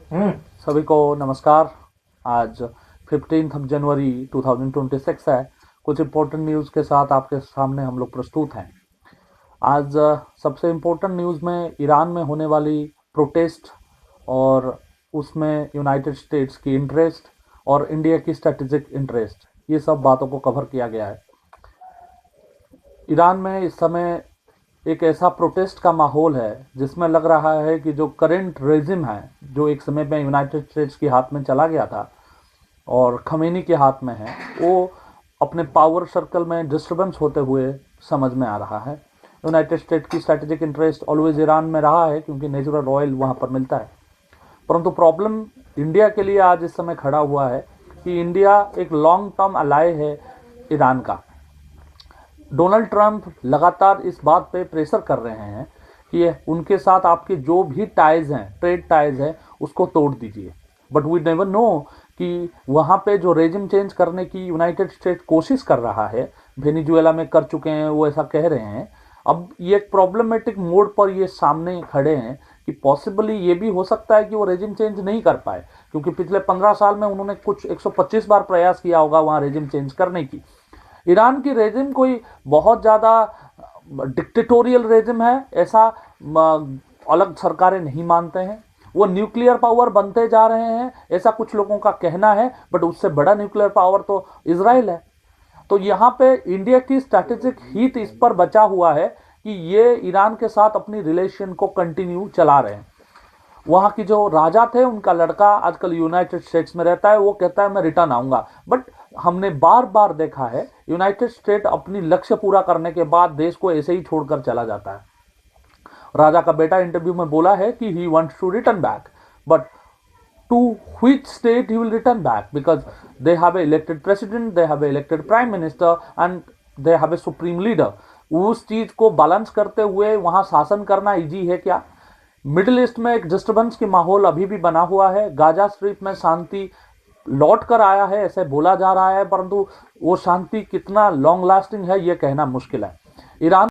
सभी को नमस्कार। आज 15 जनवरी 2026 है। कुछ इम्पोर्टेंट न्यूज़ के साथ आपके सामने हम लोग प्रस्तुत हैं। आज सबसे इम्पोर्टेंट न्यूज़ में ईरान में होने वाली प्रोटेस्ट और उसमें यूनाइटेड स्टेट्स की इंटरेस्ट और इंडिया की स्ट्रेटेजिक इंटरेस्ट, ये सब बातों को कवर किया गया है। ईरान में इस समय एक ऐसा प्रोटेस्ट का माहौल है जिसमें लग रहा है कि जो करंट रेजिम है, जो एक समय में यूनाइटेड स्टेट्स के हाथ में चला गया था और खमेनी के हाथ में है, वो अपने पावर सर्कल में डिस्टर्बेंस होते हुए समझ में आ रहा है। यूनाइटेड स्टेट की स्ट्रैटेजिक इंटरेस्ट ऑलवेज ईरान में रहा है क्योंकि नेचुरल ऑयल वहाँ पर मिलता है। परंतु प्रॉब्लम इंडिया के लिए आज इस समय खड़ा हुआ है कि इंडिया एक लॉन्ग टर्म अलाय है ईरान का। डोनाल्ड ट्रंप लगातार इस बात पे प्रेशर कर रहे हैं कि उनके साथ आपके जो भी टाइज हैं, ट्रेड टाइज हैं, उसको तोड़ दीजिए। बट वी नेवर नो कि वहाँ पे जो रेजिम चेंज करने की यूनाइटेड स्टेट्स कोशिश कर रहा है, वेनेजुएला में कर चुके हैं, वो ऐसा कह रहे हैं। अब ये एक प्रॉब्लमेटिक मोड पर ये सामने खड़े हैं कि पॉसिबली ये भी हो सकता है कि वो रेजिम चेंज नहीं कर पाए, क्योंकि पिछले 15 साल में उन्होंने कुछ 125 बार प्रयास किया होगा वहाँ रेजिम चेंज करने की। ईरान की रेजिम कोई बहुत ज़्यादा डिक्टेटोरियल रेजिम है, ऐसा अलग सरकारें नहीं मानते हैं। वो न्यूक्लियर पावर बनते जा रहे हैं, ऐसा कुछ लोगों का कहना है, बट उससे बड़ा न्यूक्लियर पावर तो इजराइल है। तो यहाँ पे इंडिया की स्ट्रैटेजिक हित इस पर बचा हुआ है कि ये ईरान के साथ अपनी रिलेशन को कंटिन्यू चला रहे हैं। वहाँ की जो राजा थे, उनका लड़का आजकल यूनाइटेड स्टेट्स में रहता है, वो कहता है मैं रिटर्न आऊँगा। बट हमने बार बार देखा है यूनाइटेड स्टेट अपनी लक्ष्य पूरा करने के बाद देश को ऐसे ही छोड़कर चला जाता है। राजा का बेटा इंटरव्यू में बोला है कि he wants to return back, but to which state he will return back, because they have a elected president, they have a elected prime minister and they have a supreme leader। उस चीज को balance करते हुए वहां शासन करना easy है क्या? मिडिल ईस्ट में एक डिस्टर्बेंस की माहौल अभी भी बना हुआ है। गाजा स्ट्रिप में शांति लौट कर आया है ऐसे बोला जा रहा है, परंतु वो शांति कितना लॉन्ग लास्टिंग है ये कहना मुश्किल है। ईरान